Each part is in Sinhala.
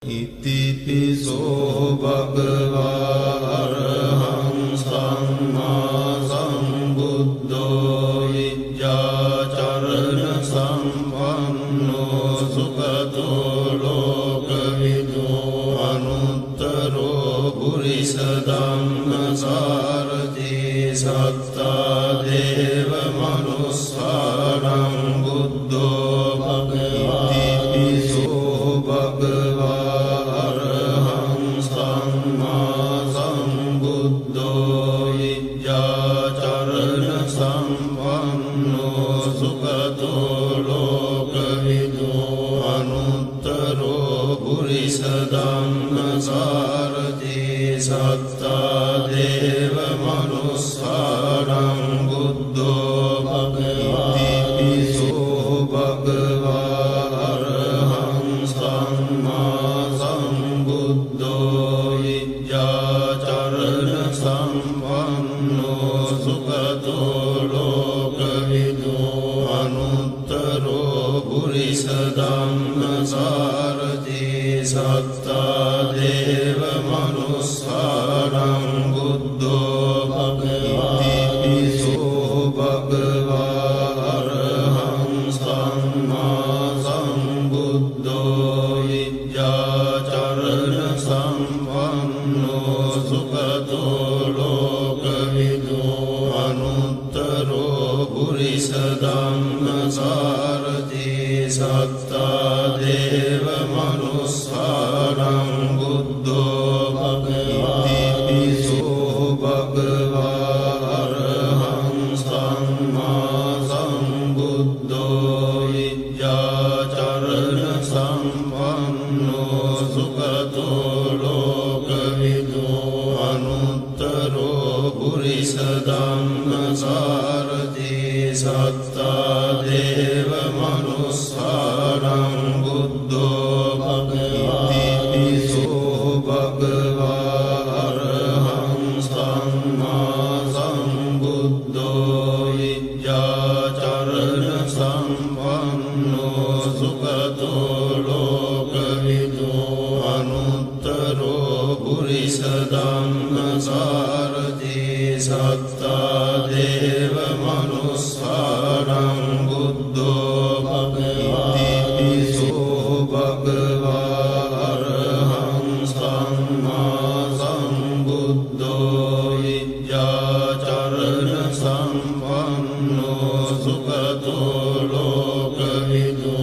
ඉතිපිසෝ භගවා අරහං සම්මා සම්බුද්ධෝ විජ්ජාචරණ සම්පන්නෝ සුගතෝ ලෝකවිදු අනුත්තරෝ පුරිස ධම්මසාරති සත්තා දේව මනුස්සානං බුද්ධෝ භගවා ඉතිපිසෝ භගවා ධම්මසාරති සත්තා දේව මනුස්සානං බුද්ධෝ භගවා ඉතිපිසෝ භගවා අරහං සම්මා සම්බුද්ධෝ විජ්ජාචරණ සම්පන්නෝ සුගතෝ ලෝකවිදු අනුත්තරෝ පුරිස ධම්මසාරති සත්තා දේව මනුස්සානං බුද්ධෝ භගවා ඉතිපිසෝ භගවා අරහං සම්මා සම්බුද්ධෝ විජ්ජාචරණ සම්පන්නෝ සුගතෝ ලෝකවිදු අනුත්තරෝ පුරිස ධම්මසාරති සත්තා දේව මනුස්සානං බුද්ධෝ භගවා ඉතිපිසෝ භගවා අරහං සම්මා සම්බුද්ධෝ විජ්ජාචරණ සම්පන්නෝ සුගතෝ ලෝකවිදු අනුත්තරෝ පුරිස ධම්මසාරති සත්තා දේව මනුස්සානං බුද්ධෝ භගවා ඉතිපිසෝ භගවා අරහං සම්මා සම්බුද්ධෝ විජ්ජාචරණ සම්පන්නෝ සුගතෝ ලෝකවිදු අනුත්තරෝ පුරිස ධම්මසාරති සත්තා දේව මනුස්සානං බුද්ධෝ භගවා ඉතිපිසෝ භගවා අරහං සම්මා සම්බුද්ධෝ විජ්ජාචරණ සම්පන්නෝ සුගතෝ ලෝකවිදු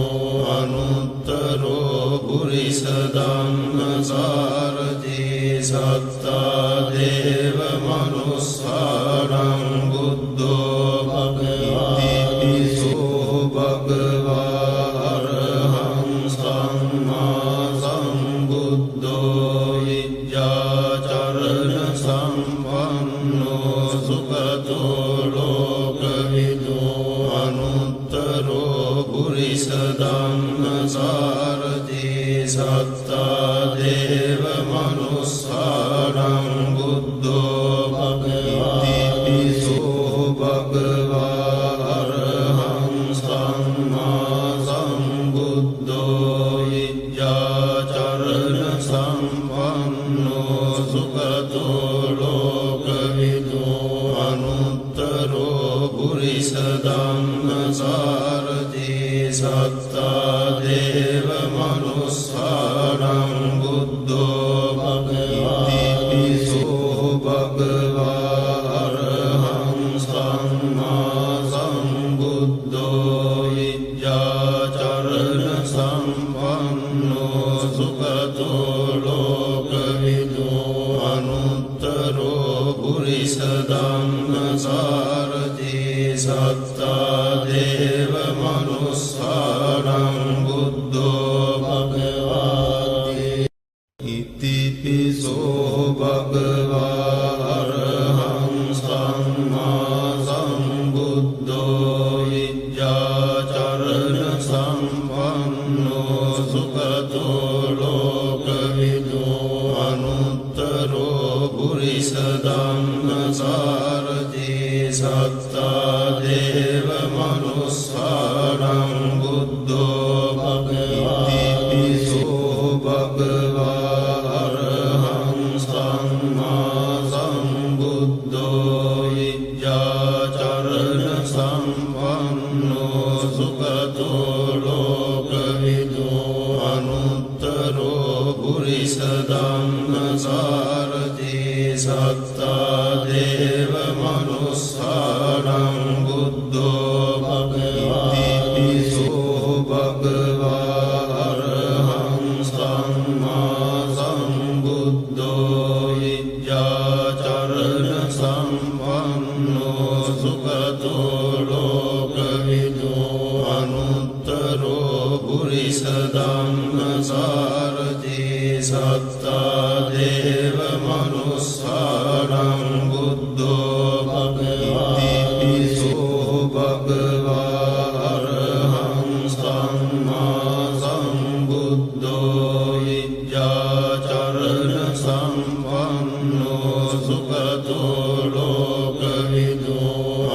අනුත්තරෝ පුරිස ධම්මසාරති සත්තා දේව මනුස්සානං බුද්ධෝ භගවා ඉතිපිසෝ භගවා අරහං සම්මා සම්බුද්ධෝ විජ්ජාචරණ සම්පන්නෝ සුගතෝ ලෝකවිදු අනුත්තරෝ පුරිස ධම්මසාරති සත්තා දේව මනුස්සානං බුද්ධෝ භගවා ඉතිපිසෝ භගවා අරහං සම්මා සම්බුද්ධෝ විජ්ජාචරණ සම්පන්නෝ සුගතෝ ලෝකවිදු අනුත්තරෝ පුරිස ධම්මසාරති සත්තා දේව මනුස්සානං බුද්ධෝ භගවා ඉතිපිසෝ භගවා අරහං සම්මා සම්බුද්ධෝ විජ්ජාචරණ සම්පන්නෝ සුගතෝ ලෝකවිදු අනුත්තරෝ පුරිස ධම්මසාරති සත්තා දේව මනුස්සානං බුද්ධෝ භගවා ඉතිපිසෝ භගවා අරහං සම්මා සම්බුද්ධෝ විජ්ජාචරණ සම්පන්නෝ සුගතෝ ලෝකවිදු අනුත්තරෝ පුරිස ධම්මසාරති සත්තා දේව මනුස්සානං බුද්ධෝ භගවා ඉතිපිසෝ භගවා භගවා අරහං සම්මා සම්බුද්ධෝ විජ්ජාචරණ සම්පන්නෝ සුගතෝ ලෝකවිදු අනුත්තරෝ පුරිස ධම්මසාරති සත්තා දේව මනුස්සානං බුද්ධෝ භගවති පිසෝ භගවා අරහං සම්මා සම්බුද්ධෝ විජ්ජාචරණ සම්පන්නෝ සුගතෝ ලෝකවිදු අනුත්තරෝ පුරිස ධම්මසාරති සත්තා දේව මනුස්සානං බුද්ධෝ භගවති පිසෝ භගවා අරහං සම්මා සම්බුද්ධෝ විජ්ජාචරණ සම්පන්නෝ සුගතෝ ලෝකවිදු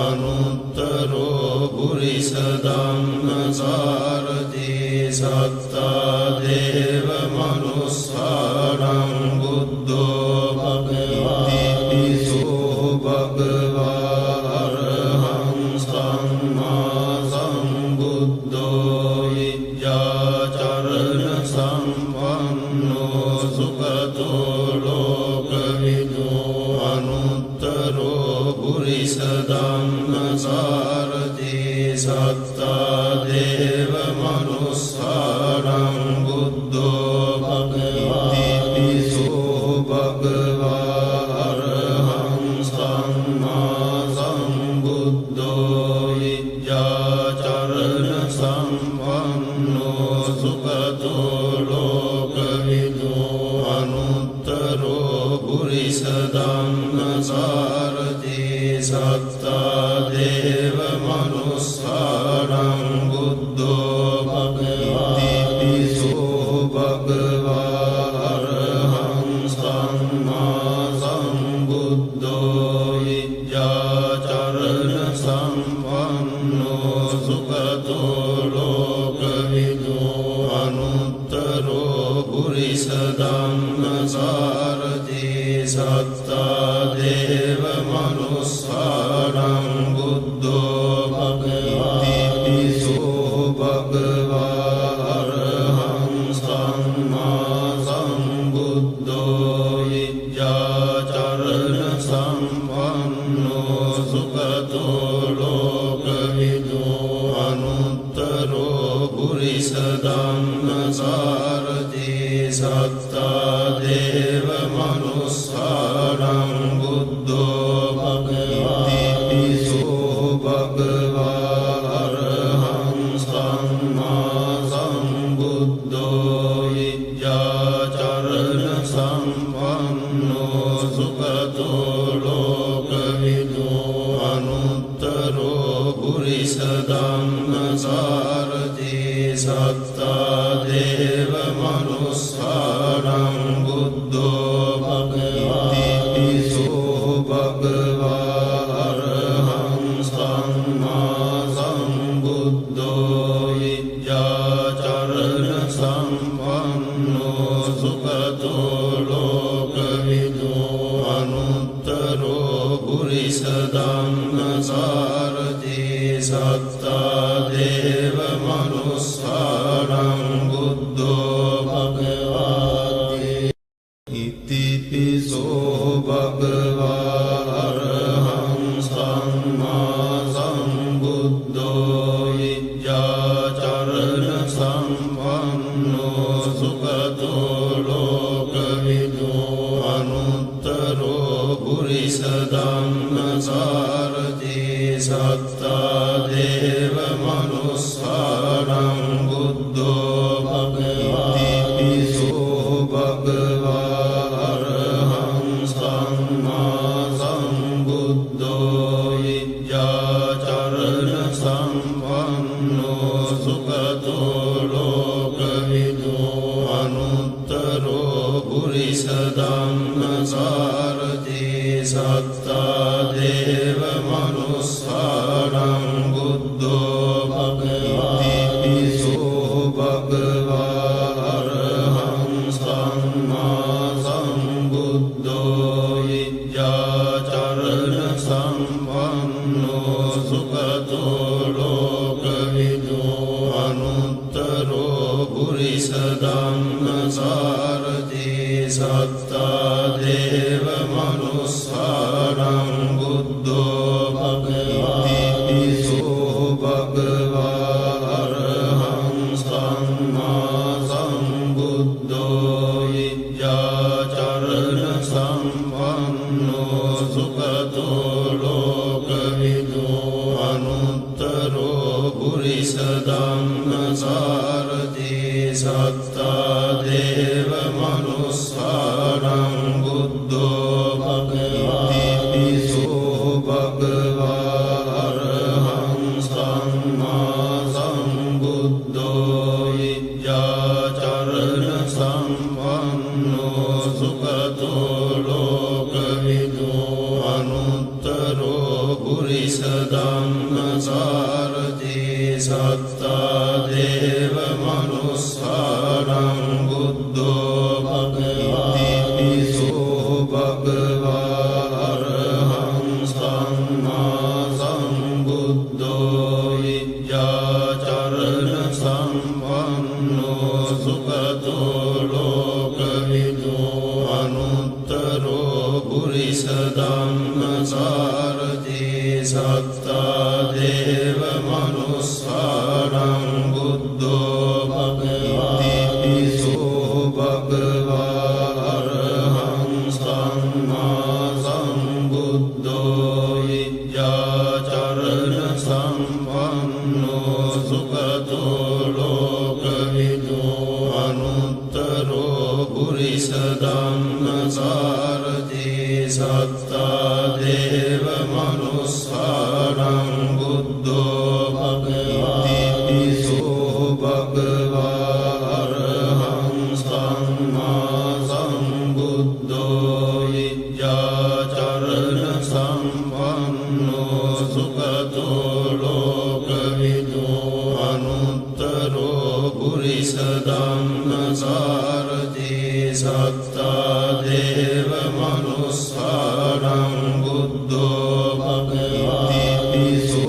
අනුත්තරෝ පුරිස ධම්මසාරති සත්තා දේව මනුස්සානං බුද්ධෝ භගවති පිසෝ භගවා අරහං සම්මා සම්බුද්ධෝ විජ්ජාචරණ සම්පන්නෝ සුගතෝ ලෝකවිදු අනුත්තරෝ පුරිස ධම්මසාරති සත්තා දේව මනුස්සානං බුද්ධෝ භගවති පිසෝ භගවා අරහං සම්මා සම්බුද්ධෝ විජ්ජාචරණ සම්පන්නෝ සුගතෝ ලෝකවිදු අනුත්තරෝ පුරිස ධම්මසාරති සත්තා දේව මනුස්සානං බුද්ධෝ භගවති පිසෝ භගවා අරහං සම්මා සම්බුද්ධෝ විජ්ජාචරණ සම්පන්නෝ සුගතෝ ලෝකවිදු අනුත්තරෝ පුරිස ධම්මසාරති සත්තා දේව මනුස්සානං බුද්ධෝ භගවති පිසෝ භගවා අරහං සම්මා සම්බුද්ධෝ විජ්ජාචරණ සම්පන්නෝ සුගතෝ ලෝකවිදු අනුත්තරෝ පුරිස ධම්මසාරති සත්තා දේව මනුස්සානං බුද්ධෝ භගවති පිසෝ භගවා අරහං සම්මා සම්බුද්ධෝ විජ්ජාචරණ සම්පන්නෝ සුගතෝ ලෝකවිදු අනුත්තරෝ පුරිස ධම්මසාරති සත්තා දේව මනුස්සානං බුද්ධෝ භගවති පිසෝ භගවා අරහං සම්මා සම්බුද්ධෝ විජ්ජාචරණ සම්පන්නෝ සුගතෝ ලෝකවිදු අනුත්තරෝ පුරිස ධම්මසාරති සත්තා දේව මනුස්සානං බුද්ධෝ භගවති ඉතිපිසෝ භගවා අරහං සම්මා සම්බුද්ධෝ විජ්ජාචරණ සම්පන්නෝ සුගතෝ ලෝකවිදු අනුත්තරෝ පුරිස ධම්මසාරති සත්තා දේව මනුස්සානං බුද්ධෝ භගවති පිසෝ භගවා අරහං සම්මා සම්බුද්ධෝ විජ්ජාචරණ සම්පන්නෝ සුගතෝ ලෝකවිදු අනුත්තරෝ පුරිස ධම්මසාරති සත්තා දේව මනුස්සානං බුද්ධෝ භගවති පිසෝ භගවා අරහං සම්මා සත්තා දේව මනුස්සානං බුද්ධෝ භගවාතිසෝ භගවා අරහං සම්මා සම්බුද්ධෝ විද්‍යාචරණ සම්පන්නෝ සුගතෝ ලෝකවිදෝ අනුත්තරෝ පුරිස ධම්මසාරථී සත්තා දේව මනුස්සානං බුද්ධෝ භගවාතිසෝ භගවා අරහං සම්මා සම්බුද්ධෝ විද්‍යාචරණ සම්පන්නෝ සුගතෝ ලෝකවිදෝ අනුත්තරෝ පුරිස ධම්මසාරථී සත්තා දේව මනුස්සානං බුද්ධෝ භගවාතිසෝ භගවා අරහං සම්මා සම්බුද්ධෝ විද්‍යාචරණ සම්පන්නෝ සුගතෝ ලෝකවිදෝ අනුත්තරෝ පුරිස ධම්මසාරථී සත්තා දේව මනුස්සානං බුද්ධෝ භගවාතිසෝ භගවා අරහං සම්මා සම්බුද්ධෝ විද්‍යාචරණ සම්පන්නෝ සුගතෝ ලෝකවිදෝ අනුත්තරෝ පුරිස ධම්මසාරථී සත්තා දේව මනුස්සානං බුද්ධෝ භගවාතිසෝ භගවා අරහං සම්මා සම්බුද්ධෝ විද්‍යාචරණ සම්පන්නෝ සුගතෝ ලෝකවිදෝ අනුත්තරෝ පුරිස ධම්මසාරථී සත්තා දේව මනුස්සානං බුද්ධෝ භගවාතිසෝ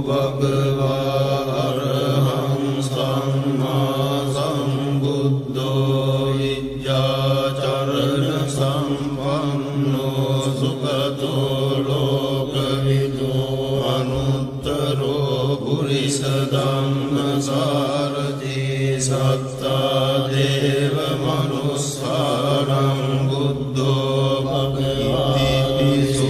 භගවා අරහං සම්මා සම්බුද්ධෝ විද්‍යාචරණ සම්පන්නෝ සුගතෝ ලෝකවිදෝ අනුත්තරෝ පුරිස ධම්මසාරථී සත්තා දේව මනුස්සානං බුද්ධෝ භගවාතිසෝ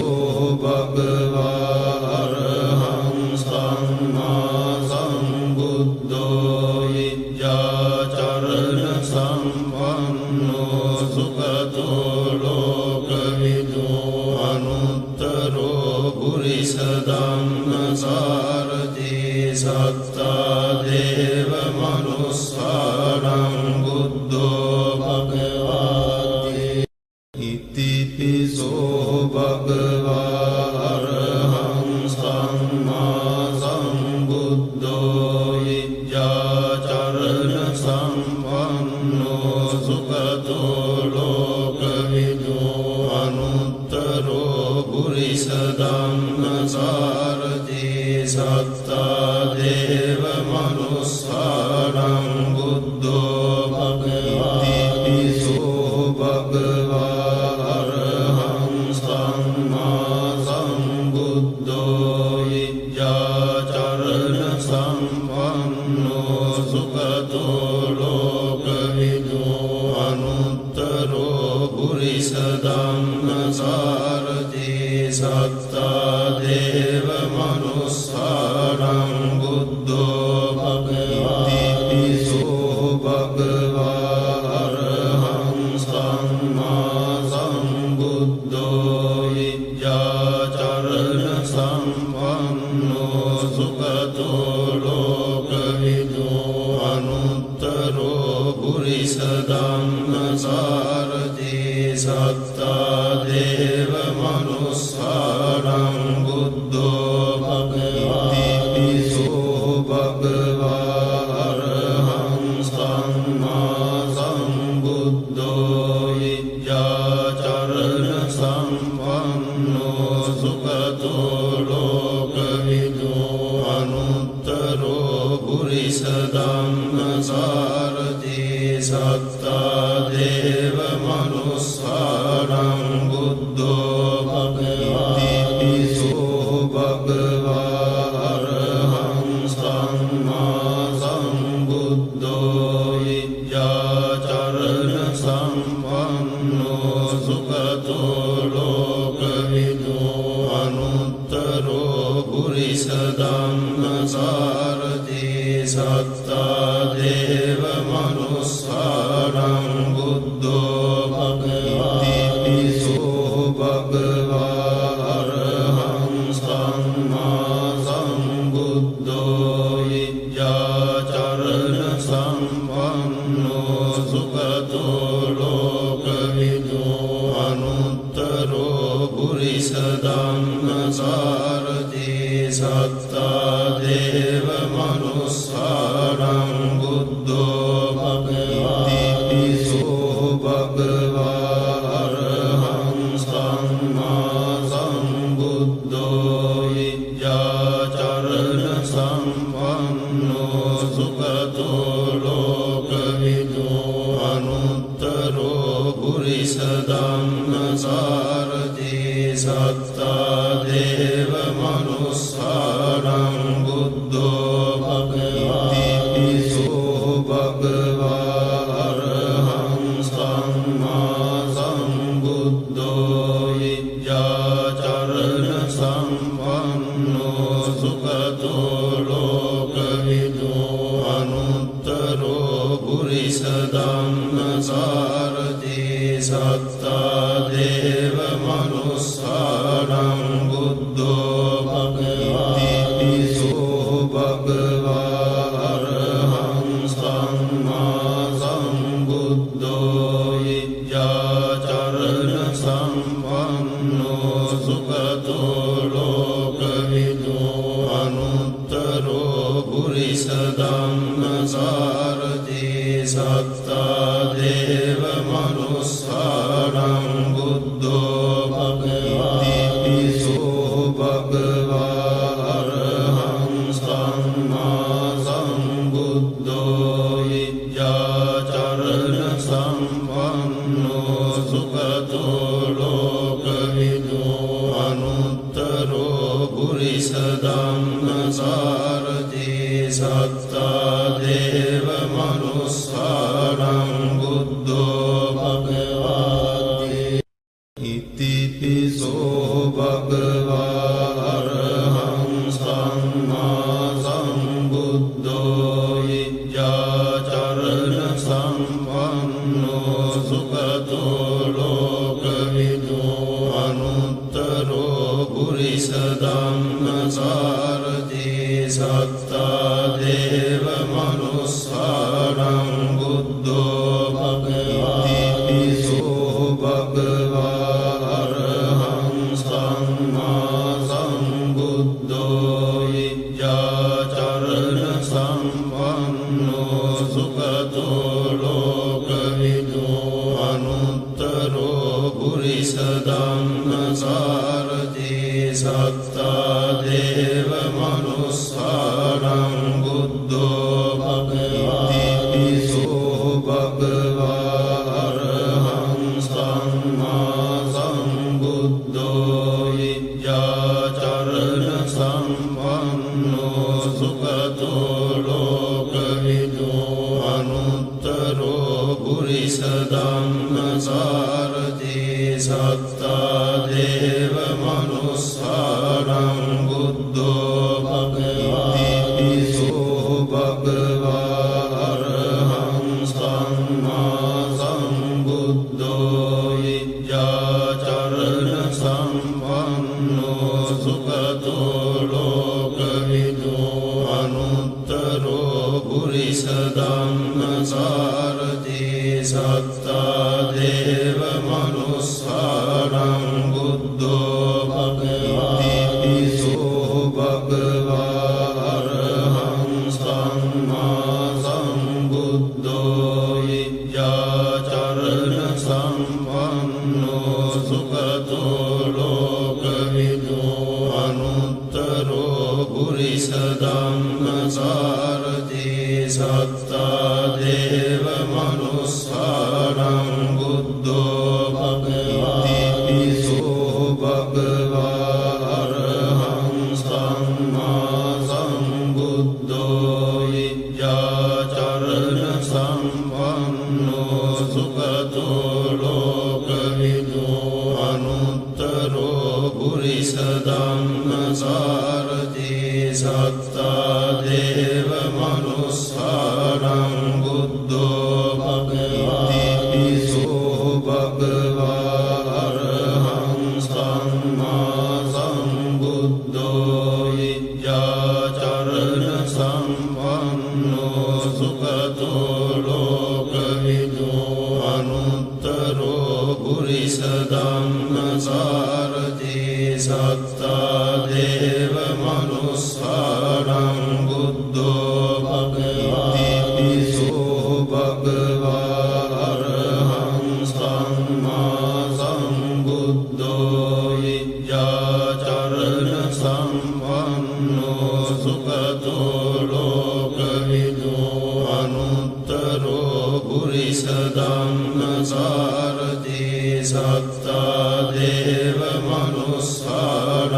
භගවා අරහං සම්මා සම්බුද්ධෝ විද්‍යාචරණ සම්පන්නෝ සුගතෝ ලෝකවිදෝ අනුත්තරෝ පුරිස ධම්මසාරථී සත්තා දේව මනුස්සානං බුද්ධෝ භගවාති ඉතිපිසෝ භගවා අරහං සම්මා සම්බුද්ධෝ විද්‍යාචරණ සම්පන්නෝ සුගතෝ ලෝකවිදෝ අනුත්තරෝ පුරිස ධම්මසාරථී සත්තා දේව මනුස්සානං බුද්ධෝ භගවාතිසෝ භගවා අරහං සම්මා සම්බුද්ධෝ විද්‍යාචරණ සම්පන්නෝ සුගතෝ ලෝකවිදෝ අනුත්තරෝ පුරිස ධම්මසාරථී සත්තා දේව මනුස්සානං බුද්ධෝ භගවාතිසෝ භගවා අරහං සම්මා සම්බුද්ධෝ විද්‍යාචරණ සම්පන්නෝ සුගතෝ ලෝකවිදෝ අනුත්තරෝ පුරිස ධම්මසාරථී සත්තා දේව මනුස්සානං බුද්ධෝ භගවාතිසෝ භගවා අරහං සම්මා සම්බුද්ධෝ විද්‍යාචරණ සම්පන්නෝ සුගතෝ ලෝකවිදෝ අනුත්තරෝ පුරිස ධම්මසාරථී සත්තා දේව මනුස්ස සම්පන්නෝ සුඛතෝ ලෝකවිදෝ අනුත්තරෝ පුරිස ධම්මසාරථී සත්තා දේව මනුස්සානං බුද්ධෝ භගවතිසෝ භගවා අරහං සම්මා සම්බුද්ධෝ විද්‍යාචරණ සම්පන්නෝ සුඛතෝ ලෝකවිදෝ අනුත්තරෝ පුරිස ධම්මසාරථී සත්තා දේව මනුස්සානං බුද්ධෝ භගවතිසෝ භගවා අරහං සම්මා සම්බුද්ධෝ විද්‍යාචරණ සම්පන්නෝ සුඛතෝ ලෝකවිදෝ අනුත්තරෝ පුරිස ධම්මසාරථී සත්තා දේව මනුස්සානං බුද්ධෝ භගවතිසෝ භගවා අරහං සම්මා සම්බුද්ධෝ විද්‍යාචරණ සම්පන්නෝ සුඛතෝ ලෝකවිදෝ අනුත්තරෝ පුරිස ධම්මසාරථී සත්තා දේව මනුස්සානං බුද්ධෝ භගවතිසෝ භගවා අරහං සම්මා සම්බුද්ධෝ විද්‍යාචරණ සම්පන්නෝ සුඛතෝ ලෝකවිදෝ අනුත්තරෝ පුරිස ධම්මසාරථී සත්තා දේව මනුස්සානං බුද්ධෝ භගවතිසෝ භගවා අරහං සම්මා සම්බුද්ධෝ විද්‍යාචරණ සම්පන්නෝ සුඛතෝ ලෝකවිදෝ අනුත්තරෝ පුරිස ධම්මසාරථී සත්තා දේව මනුස්සානං බුද්ධෝ භගවති ඉතිපිසෝ භගවා අරහං සම්මා සම්බුද්ධෝ විද්‍යාචරණ සම්පන්නෝ සුඛතෝ ලෝකවිදෝ අනුත්තරෝ පුරිස ධම්මසාරථී සත්තා දේව මනුස්සානං බුද්ධෝ භගවතිසෝ භගවා අරහං සම්මා සම්බුද්ධෝ විද්‍යාචරණ සම්පන්නෝ සුඛතෝ ලෝකවිදෝ අනුත්තරෝ පුරිස ධම්මසාරථී සත්තා දේව මනුස්සානං බුද්ධෝ භගවතිසෝ භගවා අරහං සම්මා සම්බුද්ධෝ විද්‍යාචරණ සම්පන්නෝ සුඛතෝ ලෝකවිදෝ අනුත්තරෝ පුරිස ධම්මසාරථී සත්තා දේව මනුස්සානං බුද්ධෝ භගවතිසෝ භගවා අරහං සම්මා සම්බුද්ධෝ විද්‍යාචරණ සම්පන්නෝ සුඛතෝ ලෝකවිදෝ අනුත්තරෝ පුරිස ධම්මසාරථී සත්තා දේව මනුස්සානං බුද්ධෝ භගවතිසෝ භගවා අරහං සම්මා සම්බුද්ධෝ විද්‍යාචරණ සම්පන්නෝ සුඛතෝ ලෝකවිදෝ අනුත්තරෝ පුරිස ධම්මසාරථී සත්තා දේව මනුස්සානං බුද්ධෝ භගවතිසෝ භගවා අරහං සම්මා සම්බුද්ධෝ විද්‍යාචරණ සම්පන්නෝ සුඛතෝ පුරිස ධම්ම සාරති සත්තා දේව මනුස්සානං බුද්ධෝ භගවති පිසෝ භගවා අරහං සම්මා සම්බුද්ධෝ විද්‍යාචරණ සම්පන්නෝ සුගතෝ ලෝකවිදෝ අනුත්තරෝ පුරිස ධම්ම සාරති සත්තා දේව මනුස්සානං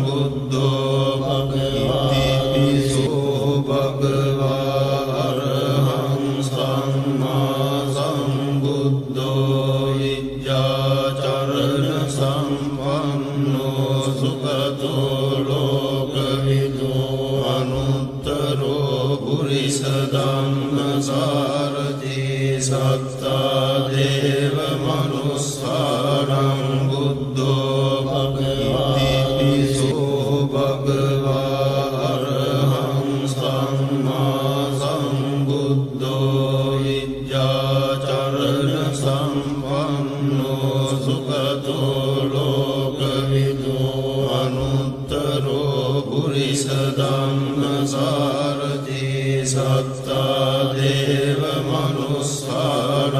බුද්ධෝ භගවති පිසෝ භගවා අරහං සම්මා සම්බුද්ධෝ විද්‍යාචරණ සම්පන්නෝ සුගතෝ ලෝකවිදෝ අනුත්තරෝ පුරිස ධම්ම සාරති සත්තා දේව මනුස්සානං බුද්ධෝ භගවති පිසෝ භගවා අරහං සම්මා සම්බුද්ධෝ විද්‍යාචරණ සම්පන්නෝ සුගතෝ ලෝකවිදෝ අනුත්තරෝ පුරිස ධම්ම සාරති සත්තා දේව මනුස්සානං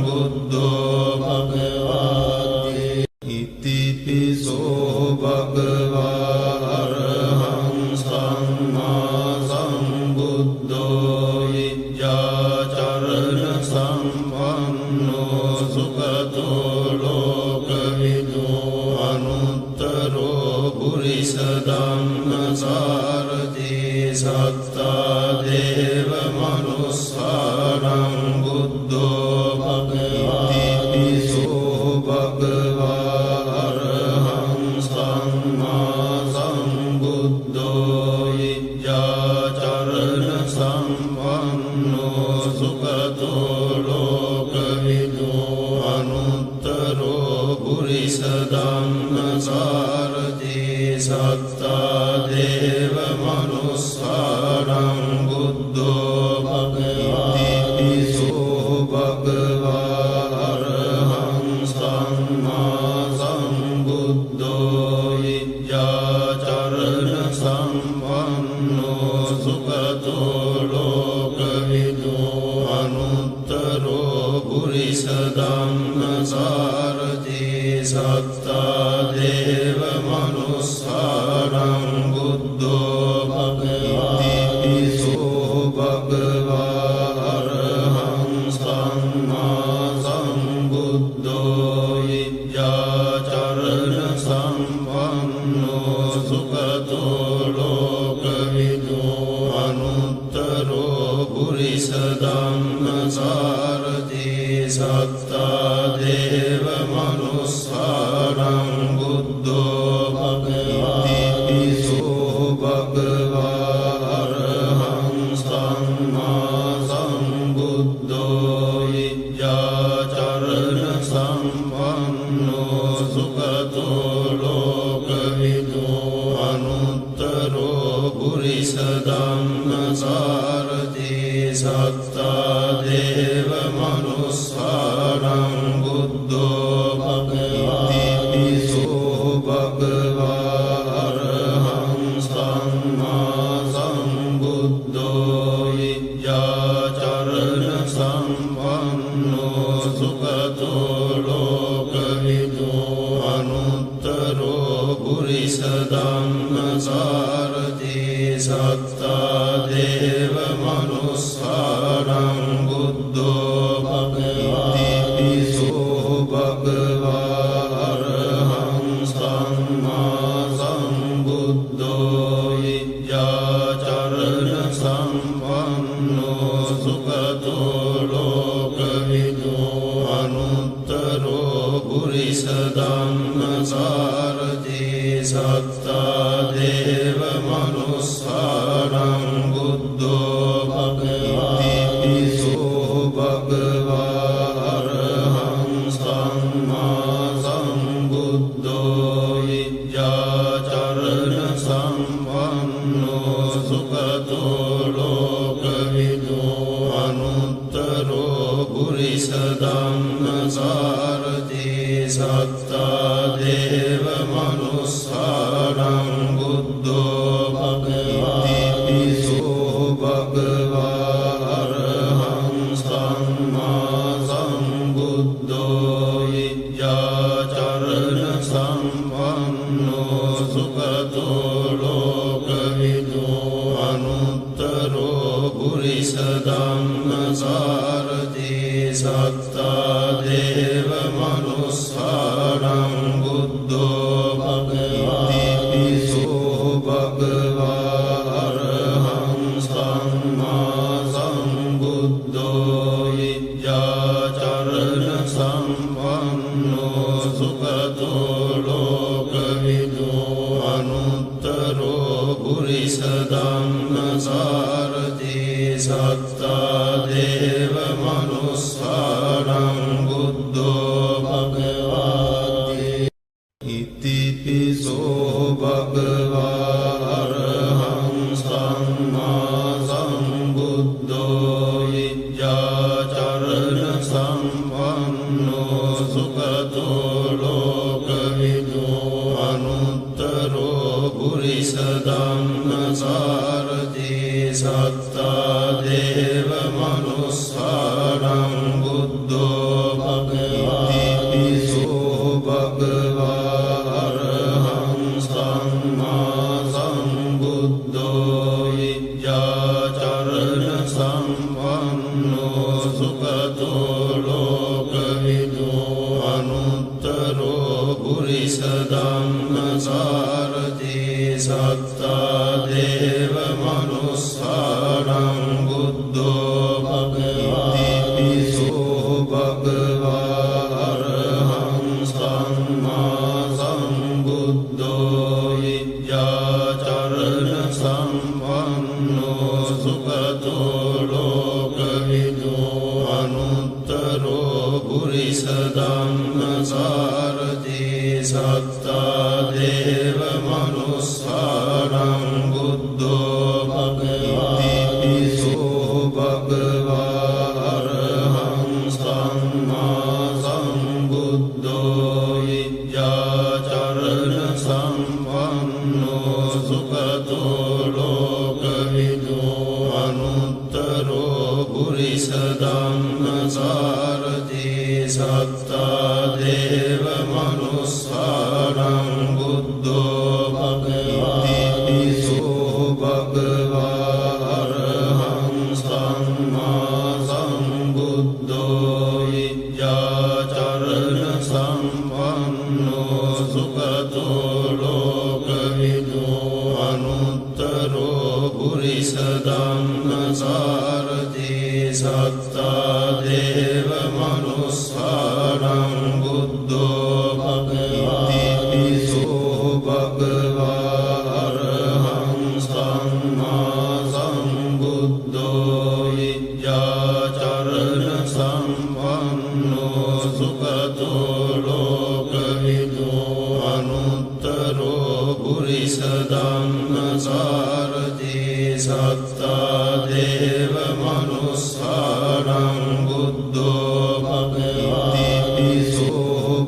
බුද්ධෝ භගවති ඉතිපිසෝ භගවා අරහං සම්මා සම්බුද්ධෝ විද්‍යාචරණ සම්පන්නෝ සුගතෝ ලෝකවිදෝ අනුත්තරෝ පුරිස ධම්ම සාරති සත්තා දේව මනුස්සානං බුද්ධෝ භගවති පිසෝ භගවා අරහං සම්මා සම්බුද්ධෝ විද්‍යාචරණ සම්පන්නෝ සුගතෝ ලෝකවිදෝ අනුත්තරෝ පුරිස ධම්ම සාරති සත්තා දේව මනුස්සානං බුද්ධෝ භගවති පිසෝ භගවා අරහං සම්මා සම්බුද්ධෝ විද්‍යාචරණ සම්පන්නෝ සුගතෝ ලෝකවිදෝ අනුත්තරෝ පුරිස ධම්ම සාරති සත්තා දේව මනුස්සානං බුද්ධෝ භගවති පිසෝ භගවා අරහං සම්මා සම්බුද්ධෝ විද්‍යාචරණ සම්පන්නෝ සුගතෝ ලෝකවිදෝ අනුත්තරෝ පුරිස ධම්ම සාරති සත්තා දේව මනුස්සානං බුද්ධෝ භගවති පිසෝ භගවා අරහං සම්මා සම්බුද්ධෝ විද්‍යාචරණ සම්පන්නෝ සුගතෝ ලෝකවිදෝ අනුත්තරෝ පුරිස ධම්ම සාරති සත්තා දේව මනුස්සානං බුද්ධෝ භගවති පිසෝ භගවා අරහං සම්මා සම්බුද්ධෝ විද්‍යාචරණ සම්පන්නෝ සුගතෝ ලෝකවිදෝ අනුත්තරෝ පුරිස ධම්ම සාරති සත්තා දේව මනුස්සානං බුද්ධෝ භගවති පිසෝ භගවා අරහං සම්මා සම්බුද්ධෝ විද්‍යාචරණ සම්පන්නෝ සුගතෝ ලෝකවිදෝ අනුත්තරෝ පුරිස ධම්ම සාරති සත්තා දේව මනුස්සානං බුද්ධෝ භගවති පිසෝ භගවා අරහං සම්මා සම්බුද්ධෝ විද්‍යාචරණ සම්පන්නෝ සුගතෝ ලෝකවිදෝ අනුත්තරෝ පුරිස ධම්ම සාරති සත්තා දේව මනුස්සානං බුද්ධෝ භගවාතිපිසෝ භගවා අරහං සම්මා සම්බුද්ධෝ විජ්ජාචරණ සම්පන්නෝ සුගතෝ ලෝකවිදෝ අනුත්තරෝ පුරිස ධම්මසාරථී සත්තා දේව මනුස්සානං බුද්ධෝ භගවාතිපිසෝ භගවා අරහං සම්මා සම්බුද්ධෝ විජ්ජාචරණ සම්පන්නෝ සුගතෝ ලෝකවිදෝ අනුත්තරෝ පුරිස ධම්මසාරථී සත්තා දේව මනුස්සානං බුද්ධෝ භගවාති ඉතිපිසෝ භගවා අරහං සම්මා සම්බුද්ධෝ විජ්ජාචරණ සම්පන්නෝ සුගතෝ ලෝකවිදෝ අනුත්තරෝ පුරිස ධම්මසාරථී සත්තා දේව මනුස්සානං බුද්ධෝ භගවාතිපිසෝ භගවා අරහං සම්මා සම්බුද්ධෝ විජ්ජාචරණ සම්පන්නෝ සුගතෝ ලෝකවිදෝ අනුත්තරෝ පුරිස ධම්මසාරථී සත්තා දේව මනුස්සානං බුද්ධෝ භගවාතිපිසෝ භගවා අරහං සම්මා සම්බුද්ධෝ විජ්ජාචරණ සම්පන්නෝ සුගතෝ ලෝකවිදෝ අනුත්තරෝ පුරිස ධම්මසාරථී සත්තා දේව මනුස්සානං බුද්ධෝ භගවාතිපිසෝ භගවා අරහං සම්මා සම්බුද්ධෝ විජ්ජාචරණ සම්පන්නෝ සුගතෝ ලෝකවිදෝ අනුත්තරෝ පුරිස ධම්මසාරථී සත්තා දේව මනුස්සානං බුද්ධෝ භගවාතිපිසෝ භගවා අරහං සම්මා සම්බුද්ධෝ විජ්ජාචරණ සම්පන්නෝ සුගතෝ ලෝකවිදෝ අනුත්තරෝ පුරිස ධම්මසාරථී සත්තා දේව මනුස්සානං බුද්ධෝ භගවාතිපිසෝ භගවා අරහං සම්මා සම්බුද්ධෝ විජ්ජාචරණ සම්පන්නෝ සුගතෝ ලෝකවිදෝ අනුත්තරෝ පුරිස ධම්මසාරථී සත්තා දේව මනුස්සානං බුද්ධෝ භගවාතිපිසෝ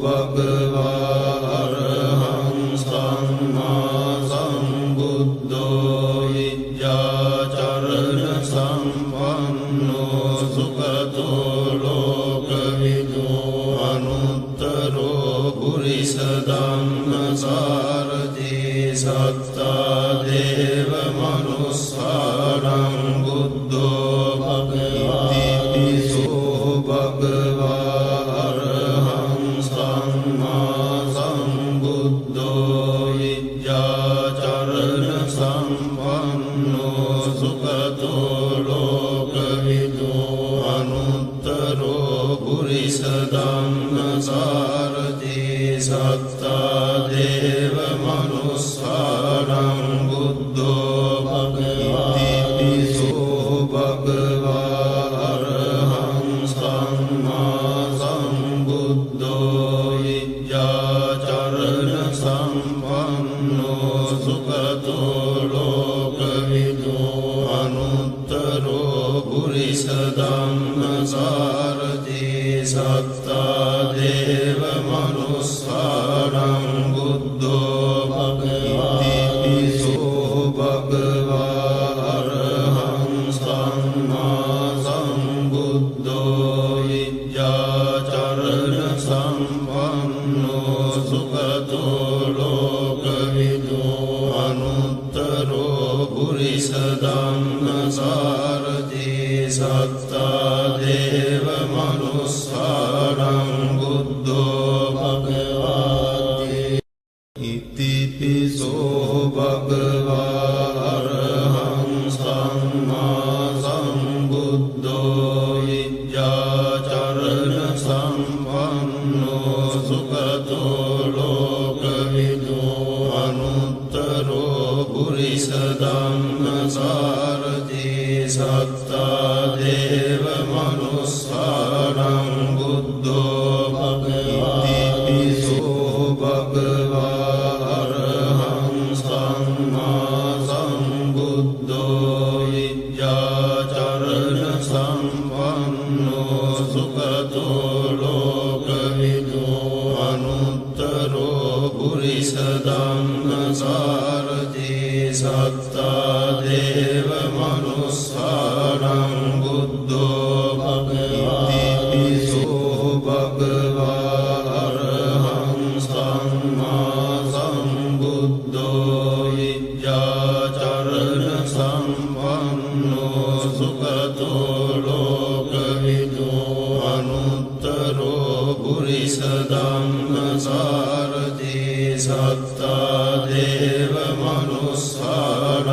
භගවා අරහං සම්මා සම්බුද්ධෝ විජ්ජාචරණ සම්පන්නෝ සුගතෝ ලෝකවිදෝ අනුත්තරෝ පුරිස ධම්මසාරථී සත්තා දේව මනුස්සානං බුද්ධෝ භගවාතිපිසෝ භගවා අරහං සම්මා සම්බුද්ධෝ විජ්ජාචරණ සම්පන්නෝ සුගතෝ ලෝකවිදෝ අනුත්තරෝ පුරිස ධම්මසාරථී සත්තා දේව මනුස්සානං බුද්ධෝ භගවාතිපිසෝ භගවා අරහං සම්මා සම්බුද්ධෝ විජ්ජාචරණ සම්පන්නෝ සුගතෝ ලෝකවිදෝ අනුත්තරෝ පුරිස ධම්මසාරථී සත්තා දේව සම්පන්නෝ සුඛතෝ ලෝකවිදෝ අනුත්තරෝ පුරිස ධම්මසාරති සත්තා දේව මනුස්සානං බුද්ධෝ භගවාති ඉතිපිසෝ භගවා අරහං සම්මා සම්බුද්ධෝ විද්‍යාචරණ සම්පන්නෝ සුඛතෝ ලෝකවිදෝ අනුත්තරෝ පුරිස ධම්මසාරති සත්තා දේව මනුස්සානං බුද්ධෝ භගවාති ඉතිපිසෝ භගවා අරහං සම්මා සම්බුද්ධෝ විද්‍යාචරණ සම්පන්නෝ සුඛතෝ ලෝකවිදෝ අනුත්තරෝ පුරිස ධම්මසාරති සත්තා දේව මනුස්සානං බුද්ධෝ භගවාති ඉතිපිසෝ භගවා අරහං සම්මා සම්බුද්ධෝ විද්‍යාචරණ සම්පන්නෝ සුඛතෝ ලෝකවිදෝ අනුත්තරෝ පුරිස ධම්මසාරති සත්තා දේව මනුස්සානං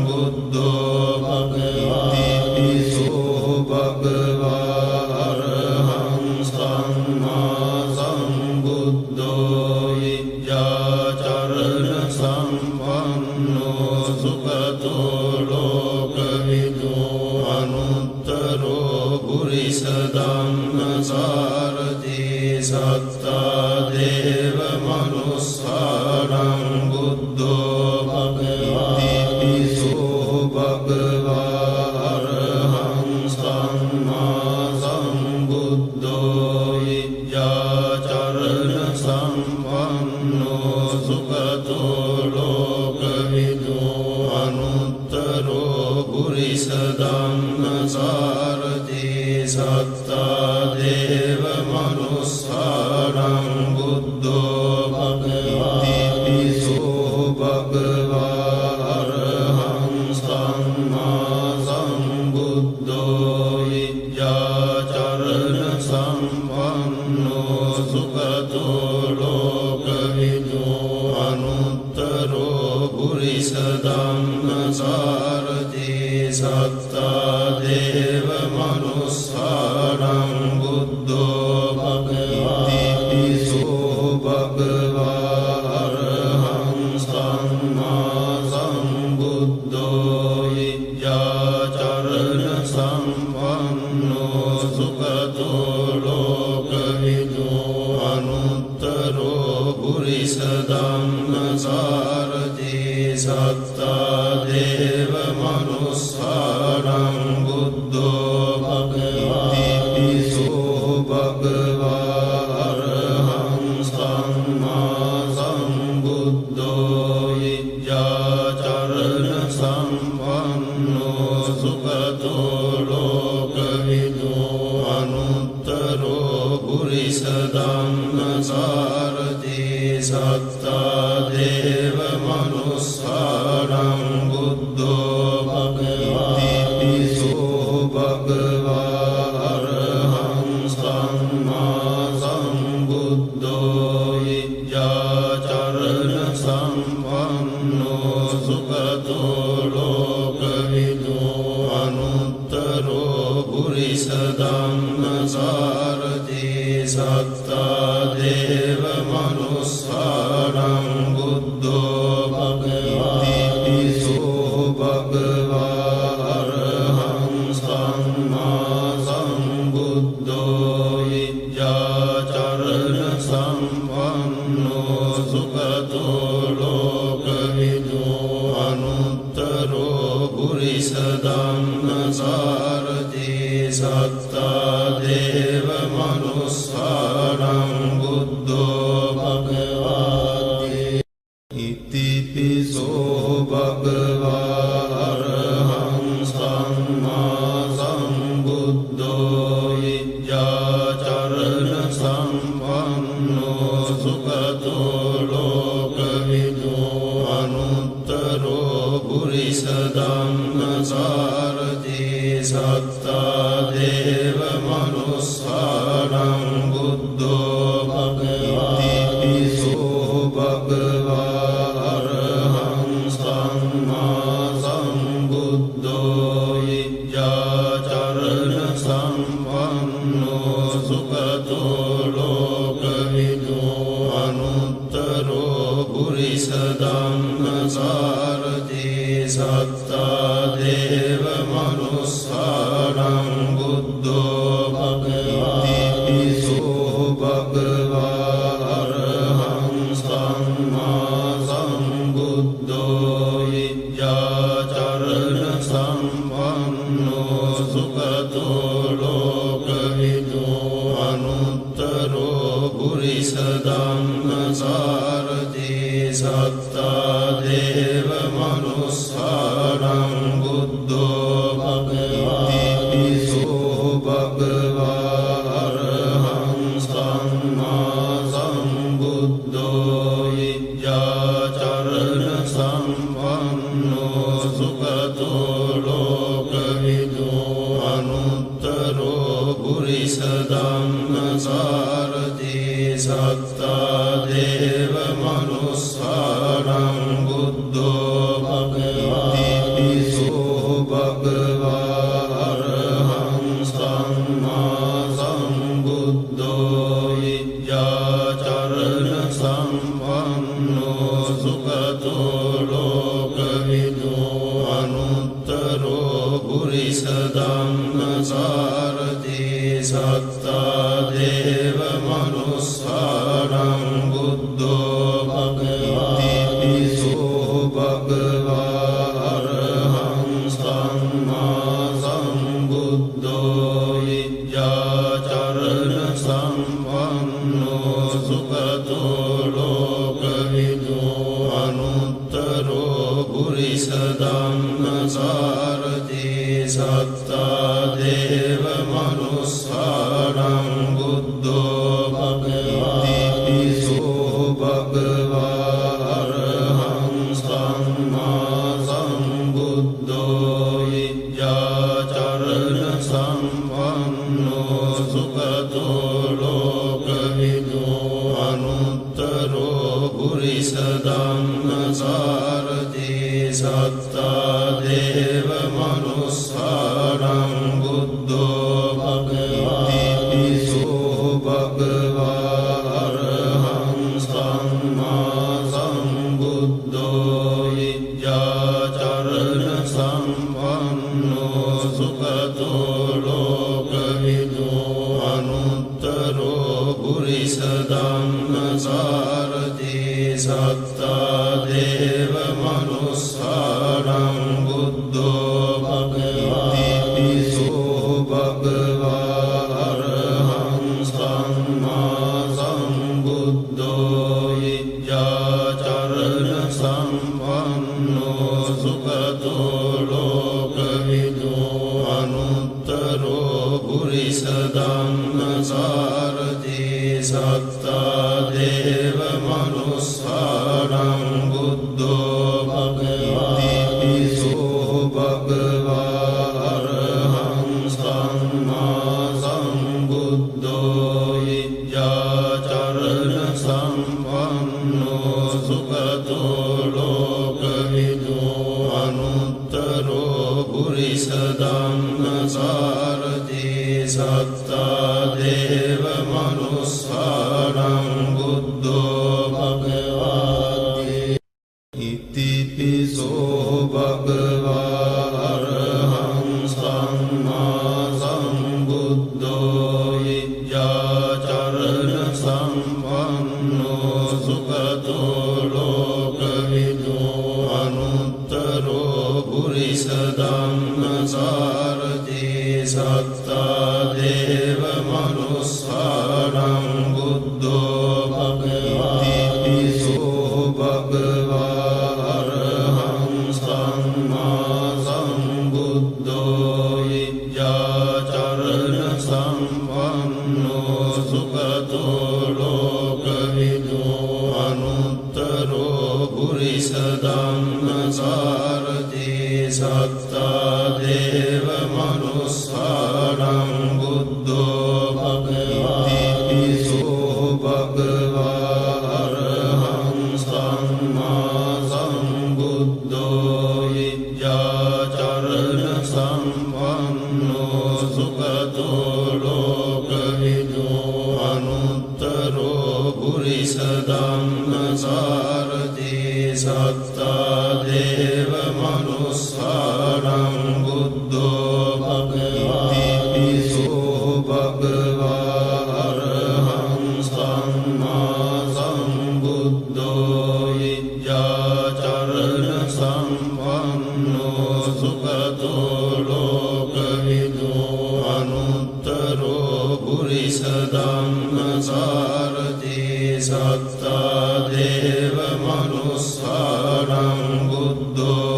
බුද්ධෝ භගවාති ඉතිපිසෝ භගවා අරහං සම්මා සම්බුද්ධෝ විද්‍යාචරණ සම්පන්නෝ සුඛතෝ ලෝකවිදෝ අනුත්තරෝ පුරිස ධම්මසාරති සත්තා දේව මනුස්සානං බුද්ධෝ භගවාති ඉතිපිසෝ භගවා අරහං සම්මා සම්බුද්ධෝ විද්‍යාචරණ සම්පන්නෝ සුඛතෝ ලෝකවිදෝ අනුත්තරෝ පුරිස ධම්මසාරති සත්තා දේව මනුස්සානං බුද්ධෝ භගවාති ඉතිපිසෝ භගවා අරහං සම්මා සම්බුද්ධෝ විද්‍යාචරණ සම්පන්නෝ සුඛතෝ ලෝකවිදෝ අනුත්තරෝ පුරිස ධම්මසාරති සත්තා දේව මනුස්සානං බුද්ධෝ භගවාති ඉතිපිසෝ භගවා අරහං සම්මා සම්බුද්ධෝ විද්‍යාචරණ සම්පන්නෝ සුඛතෝ ලෝකවිදෝ අනුත්තරෝ පුරිස ධම්මසාරති සත්තා දේව මනුස්සානං බුද්ධෝ භගවාති ඉතිපිසෝ භගවා අරහං සම්මා සම්බුද්ධෝ විද්‍යාචරණ සම්පන්නෝ සුඛතෝ ලෝකවිදෝ අනුත්තරෝ පුරිස ධම්මසාරති සත්තා දේව මනුස්සානං බුද්ධෝ භගවාති ඉතිපිසෝ භගවා අරහං සම්මා සම්බුද්ධෝ විද්‍යාචරණ සම්පන්නෝ සුඛතෝ ලෝකවිදෝ අනුත්තරෝ පුරිස ධම්මසාරති සත්තා දේව මනුස්සානං බුද්ධෝ භගවාති ඉතිපිසෝ භගවා අරහං සම්මා සම්බුද්ධෝ විද්‍යාචරණ සම්පන්නෝ සුඛතෝ ලෝකවිදෝ අනුත්තරෝ පුරිස ධම්මසාරති සත්තා දේව මනුස්සානං බුද්ධෝ භගවාති ඉතිපිසෝ භගවා අරහං සම්මා සම්බුද්ධෝ විද්‍යාචරණ සම්පන්නෝ සම්පන්නෝ සුගතෝ ලෝකවිදු අනුත්තරෝ පුරිස ධම්මසාරති සත්තා දේව මනුස්සානං බුද්ධෝ භගවති පිසෝ භගවා අරහං සම්මා සම්බුද්ධෝ විද්‍යාචරණ සම්පන්නෝ සුගතෝ ලෝකවිදු අනුත්තරෝ පුරිස ධම්මසාරති සත්තා දේව මනුස්සානං බුද්ධෝ භගවති පිසෝ භගවා අරහං සම්මා සම්බුද්ධෝ විද්‍යාචරණ සම්පන්නෝ සුගතෝ ලෝකවිදු අනුත්තරෝ පුරිස ධම්මසාරති සත්තා දේව මනුස්සානං බුද්ධෝ භගවති පිසෝ භගවා අරහං සම්මා සම්බුද්ධෝ විද්‍යාචරණ සම්පන්නෝ සුගතෝ ලෝකවිදු අනුත්තරෝ පුරිස ධම්මසාරති සත්තා දේව මනුස්සානං බුද්ධෝ භගවති පිසෝ භගවා අරහං සම්මා සම්බුද්ධෝ විද්‍යාචරණ සම්පන්නෝ සුගතෝ ලෝකවිදු අනුත්තරෝ පුරිස ධම්මසාරති සත්තා දේව මනුස්සානං බුද්ධෝ භගවති පිසෝ භගවා අරහං සම්මා සම්බුද්ධෝ විද්‍යාචරණ සම්පන්නෝ සුගතෝ ලෝකවිදු අනුත්තරෝ පුරිස ධම්මසාරති සත්තා දේව මනුස්සානං බුද්ධෝ භගවති පිසෝ භගවා අරහං සම්මා සම්බුද්ධෝ විද්‍යාචරණ සම්පන්නෝ සුගතෝ ලෝකවිදු අනුත්තරෝ පුරිස ධම්මසාරති සත්තා දේව මනුස්සානං බුද්ධෝ භගවති පිසෝ භගවා අරහං සම්මා සම්බුද්ධෝ විද්‍යාචරණ සම්පන්නෝ සුගතෝ ලෝකවිදු අනුත්තරෝ පුරිස ධම්මසාරති සත්තා දේව මනුස්සානං බුද්ධෝ භගවති පිසෝ භගවා අරහං සම්මා සම්බුද්ධෝ විද්‍යාචරණ සම්පන්නෝ සුගතෝ ලෝකවිදු අනුත්තරෝ පුරිස ධම්මසාරති සත්තා දේව මනුස්සානං බුද්ධෝ භගවති පිසෝ භගවා අරහං සම්මා සම්බුද්ධෝ විද්‍යාචරණ සම්පන්නෝ සුගතෝ ලෝකවිදු අනුත්තරෝ පුරිස ධම්මසාරති සත්තා දේව මනුස්සානං බුද්ධෝ භගවති ඉතිපිසෝ භගවා අරහං සම්මා සම්බුද්ධෝ විද්‍යාචරණ සම්පන්නෝ සුගතෝ ලෝකවිදු අනුත්තරෝ පුරිස ධම්මසාරති සත්තා දේව මනුස්සානං බුද්ධෝ භගවති පිසෝ භගවා අරහං සම්මා සම්බුද්ධෝ විද්‍යාචරණ සම්පන්නෝ සුගතෝ පුරිස ධම්මසාරති සත්තා දේව මනුස්සානං බුද්ධෝ භගවතිසෝ භගවා අරහං සම්මා සම්බුද්ධෝ විද්‍යාචරණ සම්පන්නෝ සුගතෝ ලෝකවිදෝ අනුත්තරෝ පුරිස ධම්මසාරති සත්තා දේව මනුස්සානං බුද්ධෝ භගවතිසෝ භගවා අරහං සම්මා සම්බුද්ධෝ විද්‍යාචරණ සම්පන්නෝ සුගතෝ ලෝකවිදෝ අනුත්තරෝ පුරිස ධම්මසාරති සත්තා දේව මනුස්සානං බුද්ධෝ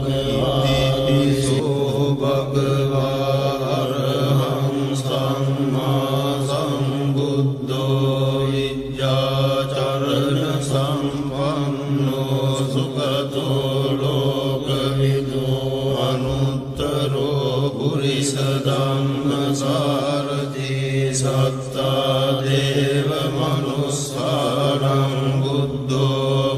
භගවතිසෝ භගවා අරහං සම්මා සම්බුද්ධෝ විද්‍යාචරණ සම්පන්නෝ සුගතෝ ලෝකවිදෝ අනුත්තරෝ පුරිස ධම්මසාරති සත්තා දේව මනුස්සානං බුද්ධෝ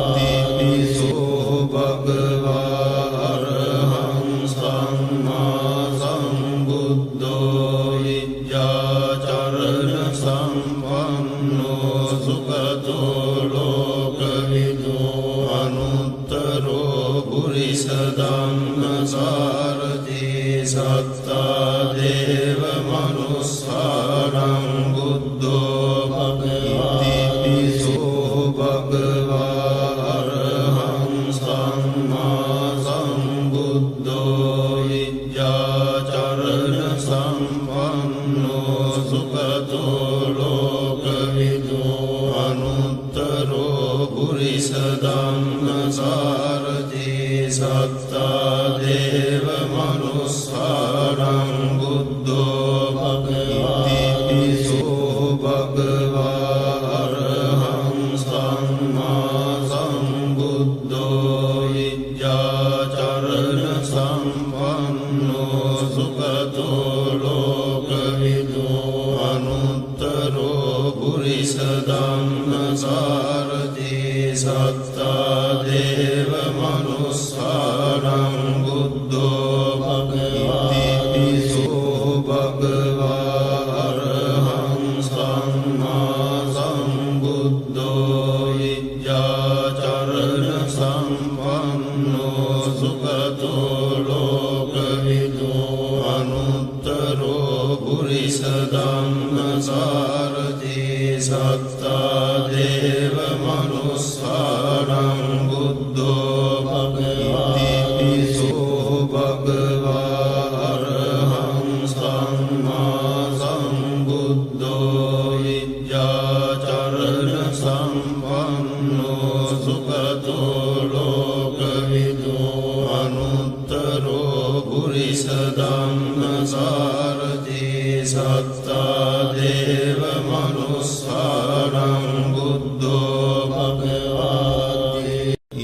භගවතිසෝ භගවා අරහං සම්මා සම්බුද්ධෝ විද්‍යාචරණ සම්පන්නෝ සුගතෝ ලෝකවිදෝ අනුත්තරෝ පුරිස ධම්මසාරති සත්තා දේව මනුස්සානං බුද්ධෝ භගවතිසෝ භගවා අරහං සම්මා සම්බුද්ධෝ විද්‍යාචරණ සම්පන්නෝ සුගතෝ ලෝකවිදෝ අනුත්තරෝ පුරිස ධම්මසාරති සත්තා දේව මනුස්සානං බුද්ධෝ භගවතිසෝ භගවා අරහං සම්මා සම්බුද්ධෝ විද්‍යාචරණ සම්පන්නෝ සුගතෝ ලෝකවිදෝ අනුත්තරෝ පුරිස ධම්මසාරති සත්තා දේව මනුස්සානං බුද්ධෝ භගවතිසෝ භගවා අරහං සම්මා සම්බුද්ධෝ විද්‍යාචරණ සම්පන්නෝ සුගතෝ ලෝකවිදෝ අනුත්තරෝ පුරිස ධම්මසාරති සත්තා දේව මනුස්සානං බුද්ධෝ භගවතිසෝ භගවා අරහං සම්මා සම්බුද්ධෝ විද්‍යාචරණ සම්පන්නෝ සුගතෝ ලෝකවිදෝ අනුත්තරෝ පුරිස ධම්මසාරති සත්තා දේව මනුස්සානං බුද්ධෝ භගවති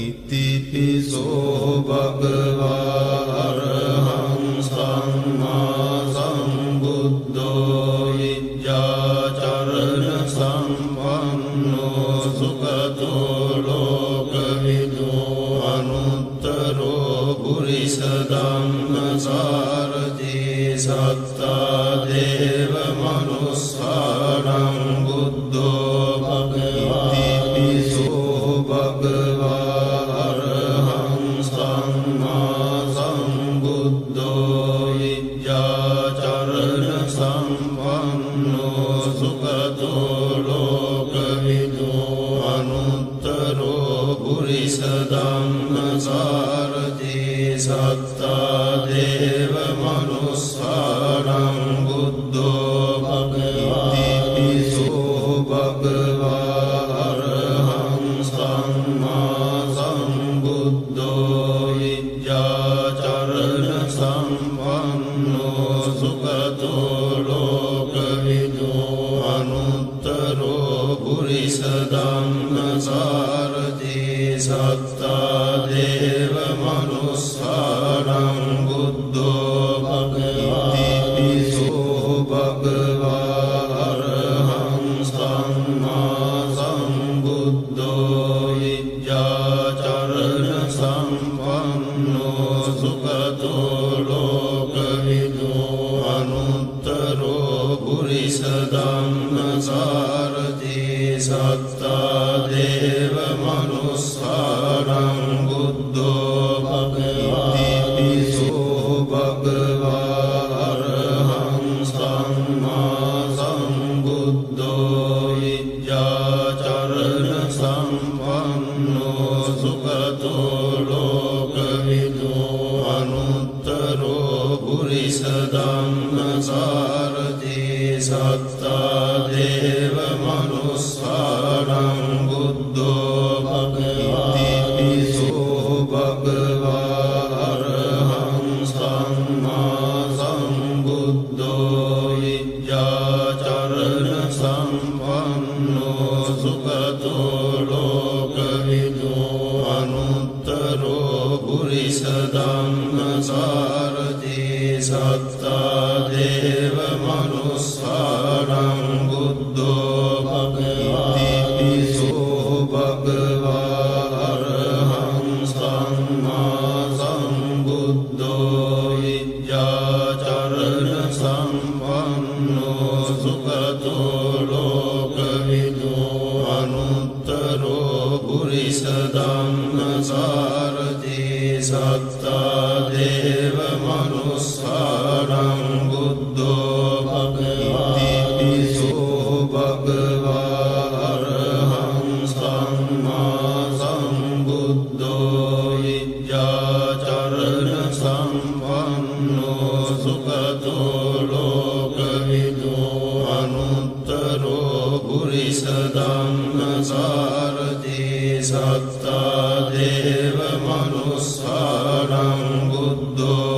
ඉතිපිසෝ භගවා අරහං සම්මා සම්බුද්ධෝ විද්‍යාචරණ සම්පන්නෝ සුගතෝ ලෝකවිදෝ අනුත්තරෝ පුරිස ධම්මසාරති සත්තා දේව මනුස්සානං බුද්ධෝ භගවතිසෝ භගවා අරහං සම්මා සම්බුද්ධෝ විද්‍යාචරණ සම්පන්නෝ සුගතෝ ලෝකවිදෝ අනුත්තරෝ පුරිස ධම්මසාරති සත්තා දේව මනුස්සානං බුද්ධෝ භගවතිසෝ භගවා අරහං සම්මා සම්බුද්ධෝ විද්‍යාචරණ සම්පන්නෝ සුගතෝ ලෝකවිදෝ අනුත්තරෝ පුරිස ධම්මසාරති සත්තා දේව මනුස්සානං බුද්ධෝ භගවතිසෝ භගවා අරහං සම්මා සම්බුද්ධෝ විද්‍යාචරණ සම්පන්නෝ සුගතෝ ලෝකවිදෝ අනුත්තරෝ පුරිස ධම්මසාරථී සත්තා දේව මනුස්සානං බුද්ධෝ භගවතිසෝ භගවා අරහං සම්මා සම්බුද්ධෝ විද්‍යාචරණ සම්පන්නෝ සුගතෝ ලෝකවිදෝ අනුත්තරෝ පුරිස ධම්මසාරථී සත්තා දේව මනුස්සානං බුද්ධෝ භගවතිසෝ භගවා අරහං සම්මා සම්බුද්ධෝ විද්‍යාචරණ සම්පන්නෝ සුගතෝ ලෝකවිදෝ අනුත්තරෝ පුරිස ධම්මසාරථී සත්තා දේව මනුස්සානං බුද්ධෝ භගවතිසෝ භගවා අරහං සම්මා සම්බුද්ධෝ විද්‍යාචරණ සම්පන්නෝ සුගතෝ ලෝකවිදෝ අනුත්තරෝ පුරිස ධම්මසාරථී සත්තා දේව මනුස්සානං බුද්ධෝ භගවතිසෝ භගවා අරහං සම්මා සම්බුද්ධෝ විද්‍යාචරණ සම්පන්නෝ සුගතෝ ලෝකවිදෝ අනුත්තරෝ පුරිස ධම්මසාරථී සත්තා දේව මනුස්සානං බුද්ධෝ